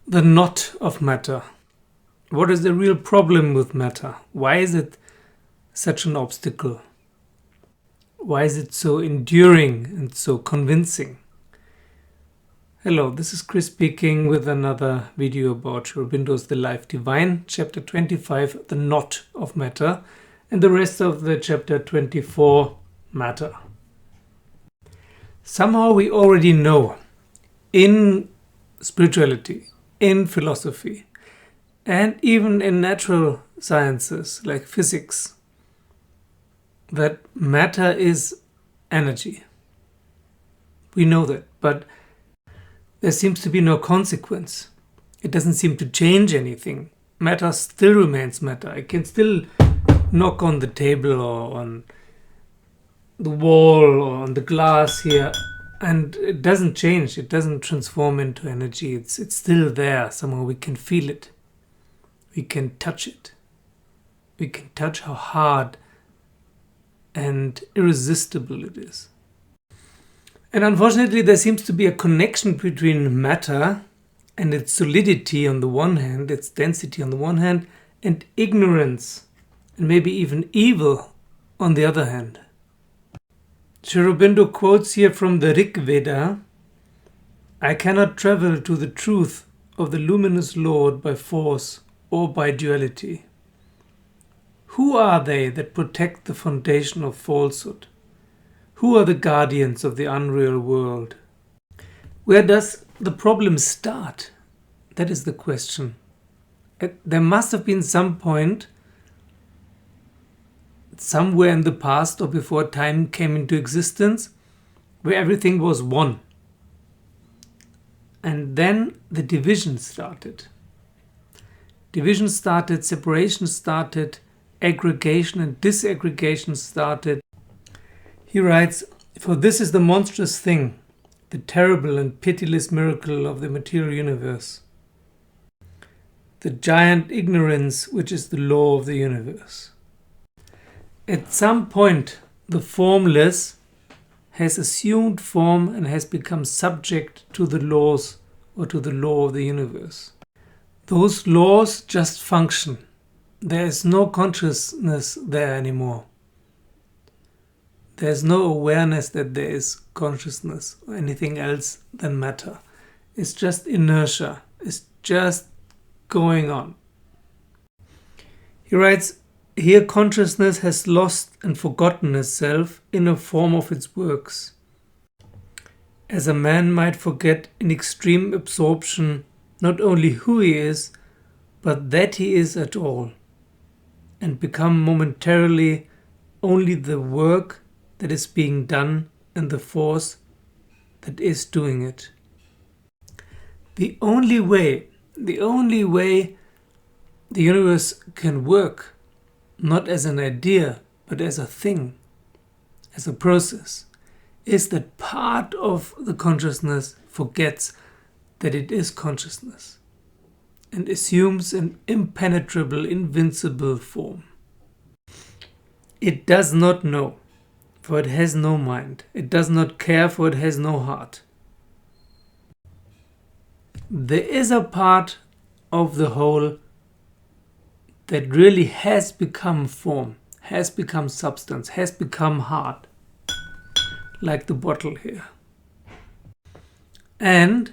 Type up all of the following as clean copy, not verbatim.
the knot of matter. What is the real problem with matter? Why is it such an obstacle? Why is it so enduring and so convincing? Hello, this is Chris speaking with another video about Sri Aurobindo's The Life Divine, chapter 25, The Knot of Matter, and the rest of the chapter 24, Matter. Somehow we already know in spirituality, in philosophy, and even in natural sciences like physics, that matter is energy. We know that, but there seems to be no consequence. It doesn't seem to change anything. Matter still remains matter. I can still knock on the table or on the wall or on the glass here, and it doesn't change. It doesn't transform into energy. It's still there. Somehow we can feel it. We can touch it. We can touch how hard and irresistible it is. And unfortunately, there seems to be a connection between matter and its solidity on the one hand, its density on the one hand, and ignorance, and maybe even evil on the other hand. Sri Aurobindo quotes here from the Rig Veda, "I cannot travel to the truth of the luminous Lord by force or by duality. Who are they that protect the foundation of falsehood? Who are the guardians of the unreal world?" Where does the problem start? That is the question. There must have been some point, somewhere in the past or before time came into existence, where everything was one. And then the division started. Division started, separation started, aggregation and disaggregation started. He writes, "For this is the monstrous thing, the terrible and pitiless miracle of the material universe, the giant ignorance which is the law of the universe." At some point, the formless has assumed form and has become subject to the laws or to the law of the universe. Those laws just function. There is no consciousness there anymore. There is no awareness that there is consciousness or anything else than matter. It's just inertia. It's just going on. He writes, "Here consciousness has lost and forgotten itself in a form of its works, as a man might forget in extreme absorption not only who he is, but that he is at all, and become momentarily only the work that is being done and the force that is doing it." The only way the universe can work, not as an idea, but as a thing, as a process, is that part of the consciousness forgets that it is consciousness and assumes an impenetrable, invincible form. It does not know, for it has no mind. It does not care, for it has no heart. There is a part of the whole that really has become form, has become substance, has become heart, like the bottle here. And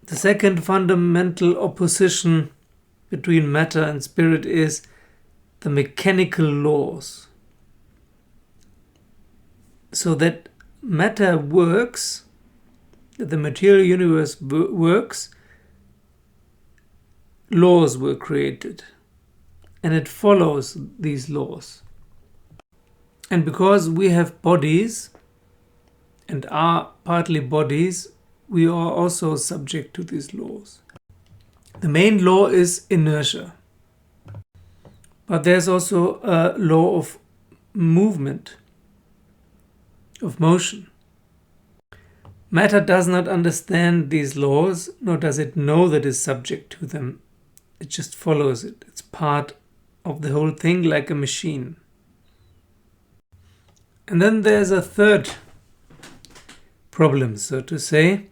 the second fundamental opposition between matter and spirit is the mechanical laws. So that matter works, that the material universe works, laws were created. And it follows these laws. And because we have bodies and are partly bodies, we are also subject to these laws. The main law is inertia. But there's also a law of movement, of motion. Matter does not understand these laws, nor does it know that it is subject to them. It just follows it. It's part of the whole thing, like a machine. And then there's a third problem, so to say,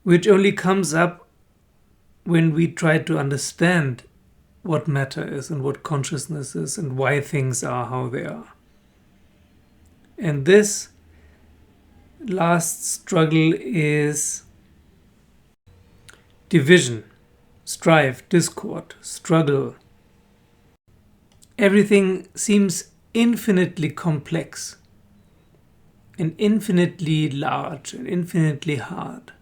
which only comes up when we try to understand what matter is and what consciousness is and why things are how they are. And this last struggle is division, strife, discord, struggle. Everything seems infinitely complex and infinitely large and infinitely hard.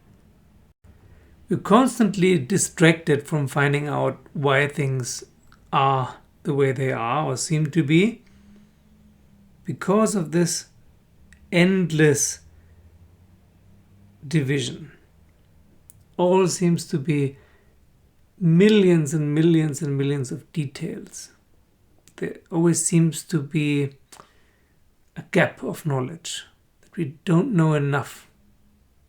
We're constantly distracted from finding out why things are the way they are or seem to be because of this endless division. All seems to be millions and millions and millions of details. There always seems to be a gap of knowledge, that we don't know enough.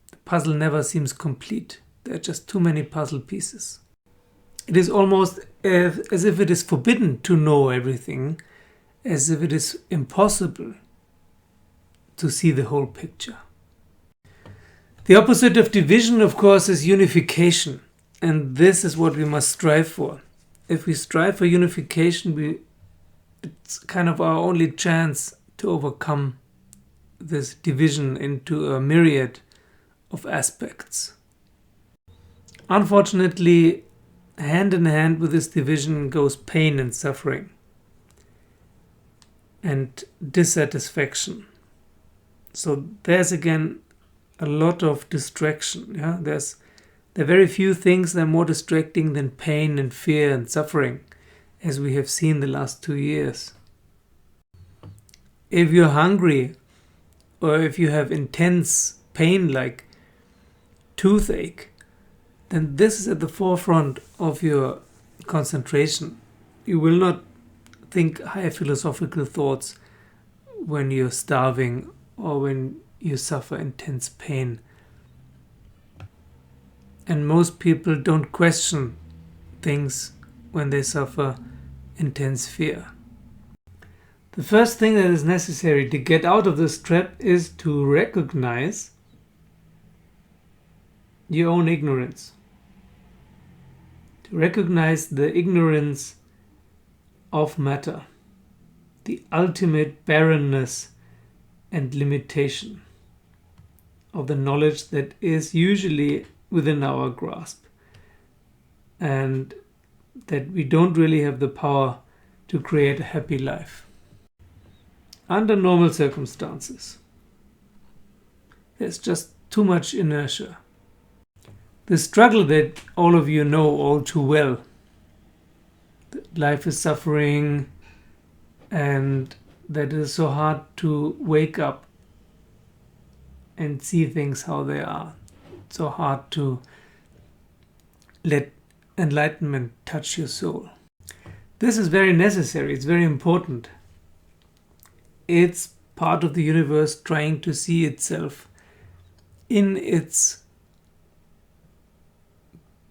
The puzzle never seems complete. There are just too many puzzle pieces. It is almost as if it is forbidden to know everything, as if it is impossible to see the whole picture. The opposite of division, of course, is unification. And this is what we must strive for. If we strive for unification, it's kind of our only chance to overcome this division into a myriad of aspects. Unfortunately, hand in hand with this division goes pain and suffering and dissatisfaction. So there's again a lot of distraction. There are very few things that are more distracting than pain and fear and suffering, as we have seen the last 2 years. If you're hungry, or if you have intense pain like toothache, then this is at the forefront of your concentration. You will not think high philosophical thoughts when you're starving or when you suffer intense pain. And most people don't question things when they suffer intense fear. The first thing that is necessary to get out of this trap is to recognize your own ignorance. To recognize the ignorance of matter, the ultimate barrenness and limitation of the knowledge that is usually within our grasp, and that we don't really have the power to create a happy life. Under normal circumstances, there's just too much inertia. The struggle that all of you know all too well, that life is suffering and that it is so hard to wake up and see things how they are. So hard to let enlightenment touch your soul. This is very necessary. It's very important. It's part of the universe trying to see itself in its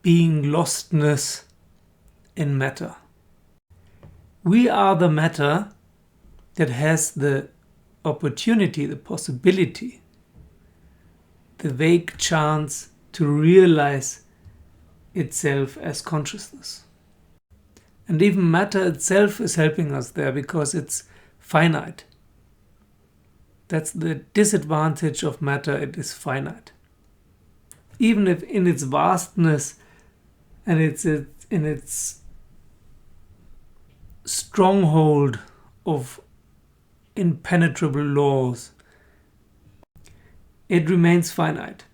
being lostness in matter. We are the matter that has the opportunity, the possibility, the vague chance to realize itself as consciousness. And even matter itself is helping us there because it's finite. That's the disadvantage of matter, it is finite. Even if in its vastness and in its stronghold of impenetrable laws, it remains finite.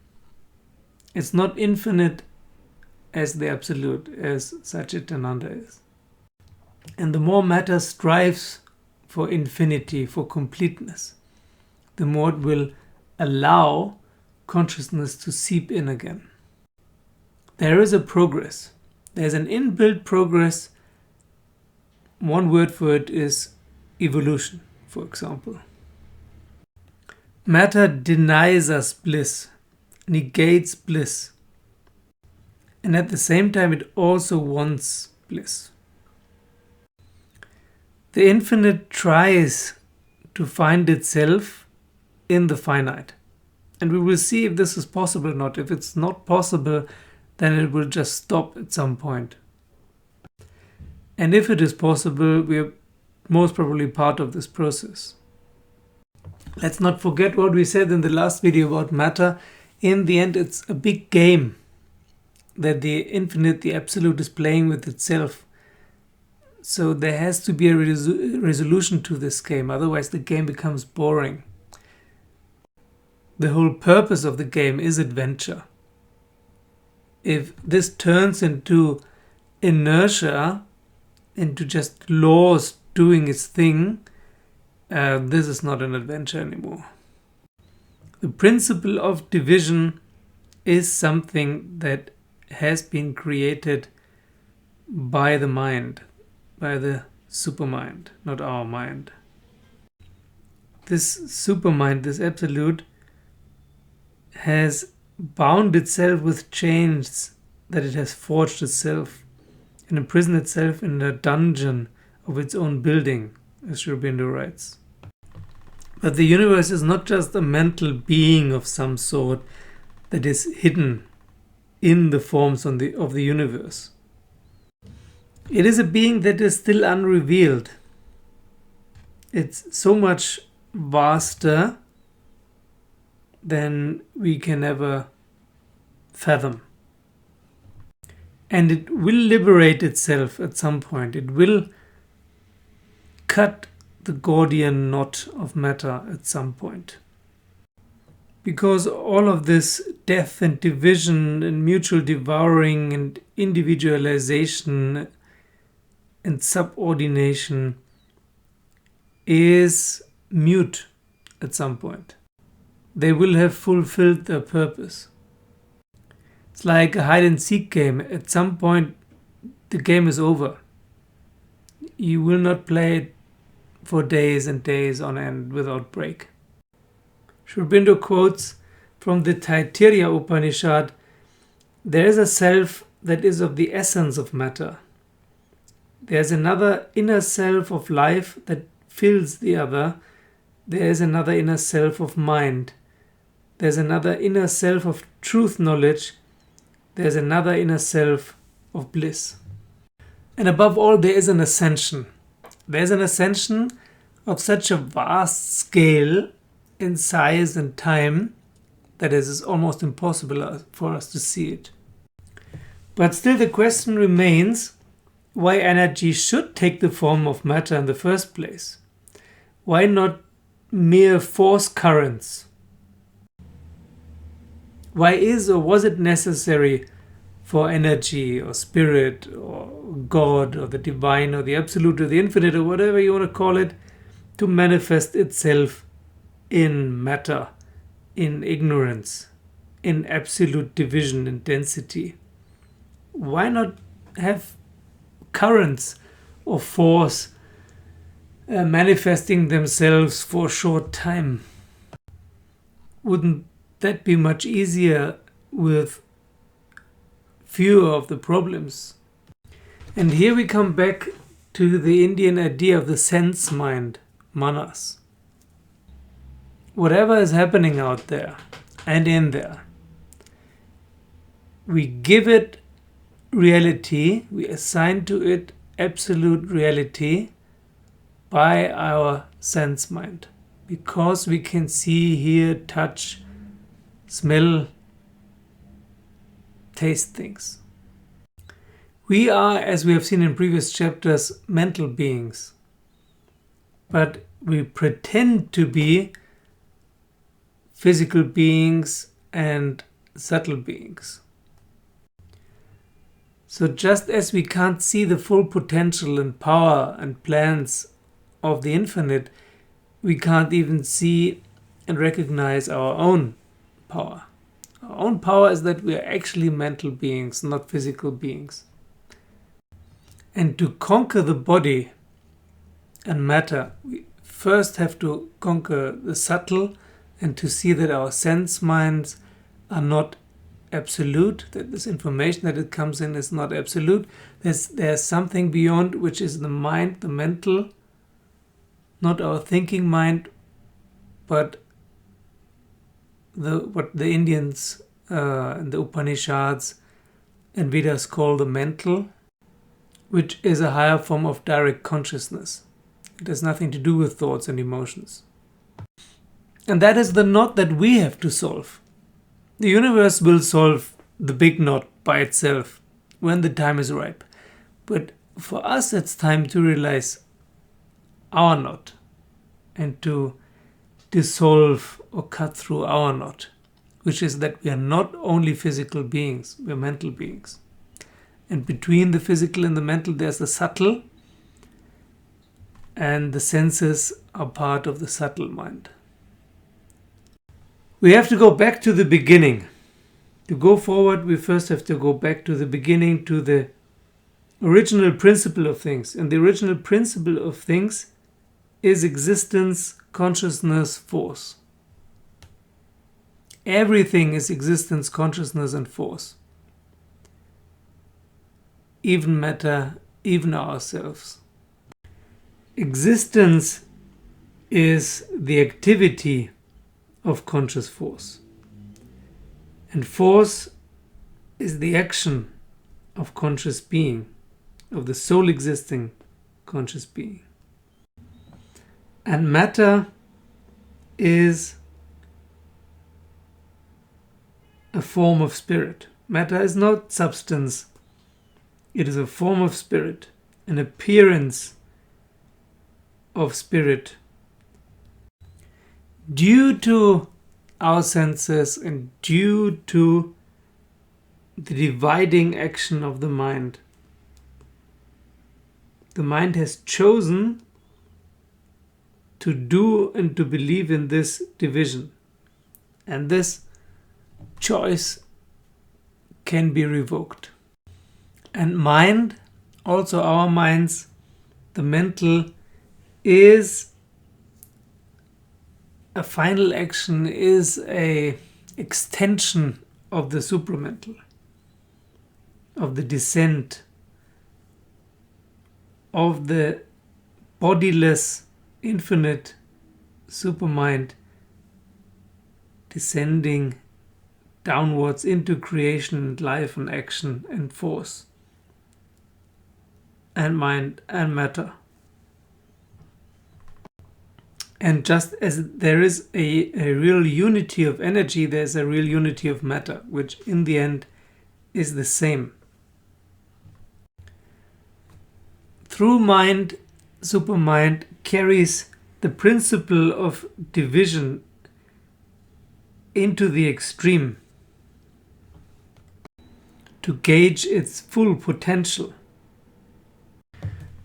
It's not infinite as the absolute, as Satchitananda is. And the more matter strives for infinity, for completeness, the more it will allow consciousness to seep in again. There is a progress. There's an inbuilt progress. One word for it is evolution, for example. Matter denies us bliss, negates bliss, and at the same time it also wants bliss. The infinite tries to find itself in the finite, and we will see if this is possible or not. If it's not possible, then it will just stop at some point. And if it is possible, we are most probably part of this process. Let's not forget what we said in the last video about matter. In the end, it's a big game that the infinite, the absolute, is playing with itself. So there has to be a resolution to this game, otherwise the game becomes boring. The whole purpose of the game is adventure. If this turns into inertia, into just laws doing its thing, this is not an adventure anymore. The principle of division is something that has been created by the mind, by the supermind, not our mind. This supermind, this absolute, has bound itself with chains that it has forged itself and imprisoned itself in a dungeon of its own building, as Sri Aurobindo writes. But the universe is not just a mental being of some sort that is hidden in the forms of the universe. It is a being that is still unrevealed. It's so much vaster than we can ever fathom. And it will liberate itself at some point. It will cut the Gordian knot of matter at some point. Because all of this death and division and mutual devouring and individualization and subordination is mute at some point. They will have fulfilled their purpose. It's like a hide and seek game. At some point, the game is over. You will not play it for days and days on end without break. Sri Aurobindo quotes from the Taittiriya Upanishad, "There is a self that is of the essence of matter. There is another inner self of life that fills the other. There is another inner self of mind. There is another inner self of truth knowledge. There is another inner self of bliss." And above all, there is an ascension. There is an ascension of such a vast scale in size and time that it is almost impossible for us to see it. But still the question remains why energy should take the form of matter in the first place. Why not mere force currents? Why is or was it necessary for energy or spirit or God or the divine or the absolute or the infinite or whatever you want to call it to manifest itself in matter, in ignorance, in absolute division and density? Why not have currents of force manifesting themselves for a short time? Wouldn't that be much easier with fewer of the problems? And here we come back to the Indian idea of the sense mind, manas. Whatever is happening out there and in there, we give it reality, we assign to it absolute reality by our sense mind, because we can see, hear, touch, smell, taste things. We are, as we have seen in previous chapters, mental beings, but we pretend to be physical beings and subtle beings. So just as we can't see the full potential and power and plans of the infinite, we can't even see and recognize our own power. Our own power is that we are actually mental beings, not physical beings. And to conquer the body and matter, we first have to conquer the subtle and to see that our sense minds are not absolute, that this information that it comes in is not absolute. There's something beyond, which is the mind, the mental, not our thinking mind, but what the Indians and the Upanishads and Vedas call the mental, which is a higher form of direct consciousness. It has nothing to do with thoughts and emotions. And that is the knot that we have to solve. The universe will solve the big knot by itself when the time is ripe. But for us, it's time to realize our knot and to dissolve or cut through our knot, which is that we are not only physical beings, we are mental beings. And between the physical and the mental, there's the subtle, and the senses are part of the subtle mind. We have to go back to the beginning. To go forward, we first have to go back to the beginning, to the original principle of things. And the original principle of things is existence, consciousness, force. Everything is existence, consciousness, and force. Even matter, even ourselves. Existence is the activity of conscious force. And force is the action of conscious being, of the soul existing conscious being. And matter is a form of spirit. Matter is not substance. It is a form of spirit, an appearance of spirit. Due to our senses and due to the dividing action of the mind has chosen to do and to believe in this division. And this choice can be revoked. And mind, also our minds, the mental, is a final action, is a extension of the supramental, of the descent, of the bodiless, infinite supermind descending downwards into creation and life and action and force and mind and matter. And just as there is a real unity of energy, there's a real unity of matter, which in the end is the same. Through mind, supermind carries the principle of division into the extreme to gauge its full potential.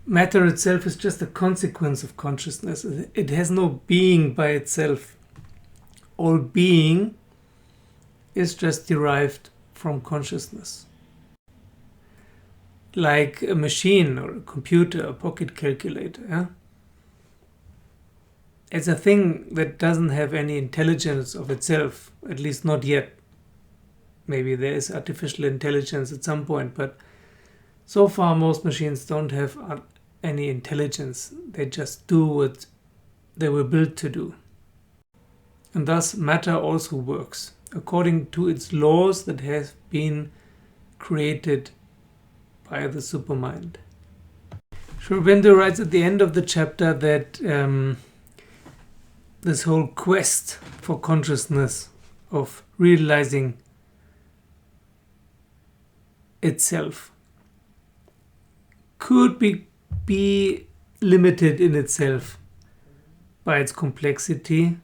Matter itself is just a consequence of consciousness. It has no being by itself. All being is just derived from consciousness. Like a machine or a computer, a pocket calculator. Yeah? It's a thing that doesn't have any intelligence of itself, at least not yet. Maybe there is artificial intelligence at some point, but so far most machines don't have any intelligence. They just do what they were built to do. And thus matter also works according to its laws that have been created by the supermind. Sri Aurobindo writes at the end of the chapter that this whole quest for consciousness, of realizing itself, could be limited in itself by its complexity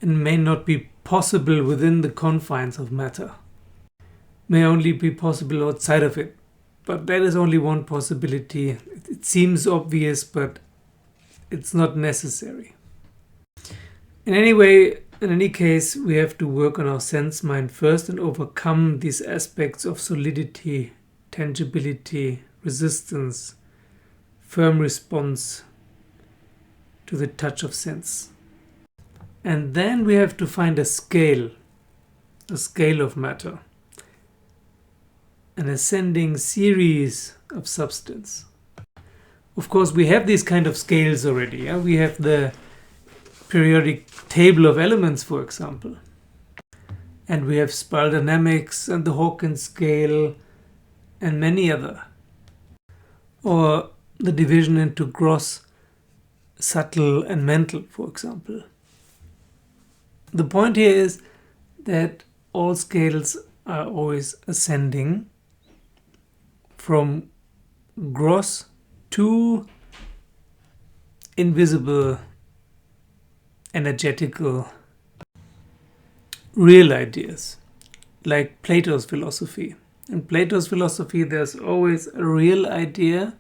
and may not be possible within the confines of matter, may only be possible outside of it. But that is only one possibility. It seems obvious, but it's not necessary. In any case, we have to work on our sense mind first and overcome these aspects of solidity, tangibility, resistance, firm response to the touch of sense. And then we have to find a scale of matter, an ascending series of substance. Of course, we have these kind of scales already. Yeah? We have the periodic table of elements, for example. And we have spiral dynamics and the Hawkins scale and many other. Or the division into gross, subtle, and mental, for example. The point here is that all scales are always ascending from gross to invisible, energetical, real ideas, like Plato's philosophy. In Plato's philosophy, there's always a real idea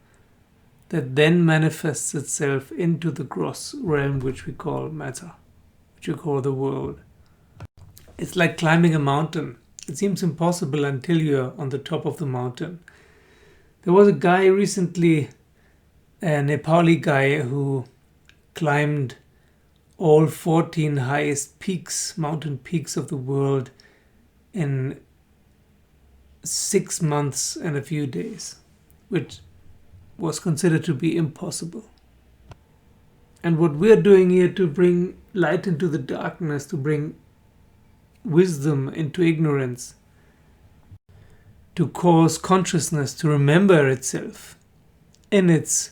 that then manifests itself into the gross realm, which we call matter, which we call the world. It's like climbing a mountain. It seems impossible until you're on the top of the mountain. There was a guy recently, a Nepali guy, who climbed all 14 highest peaks, mountain peaks of the world in 6 months and a few days, which was considered to be impossible. And what we're doing here to bring light into the darkness, to bring wisdom into ignorance, to cause consciousness to remember itself in its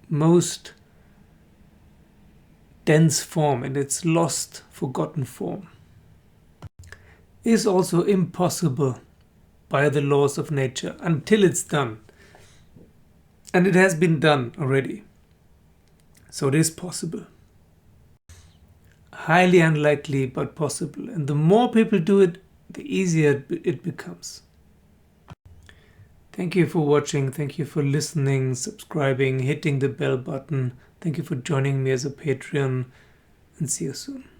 most dense form, in its lost, forgotten form, is also impossible by the laws of nature until it's done. And it has been done already. So it is possible. Highly unlikely, but possible. And the more people do it, the easier it becomes. Thank you for watching. Thank you for listening, subscribing, hitting the bell button. Thank you for joining me as a Patreon. And see you soon.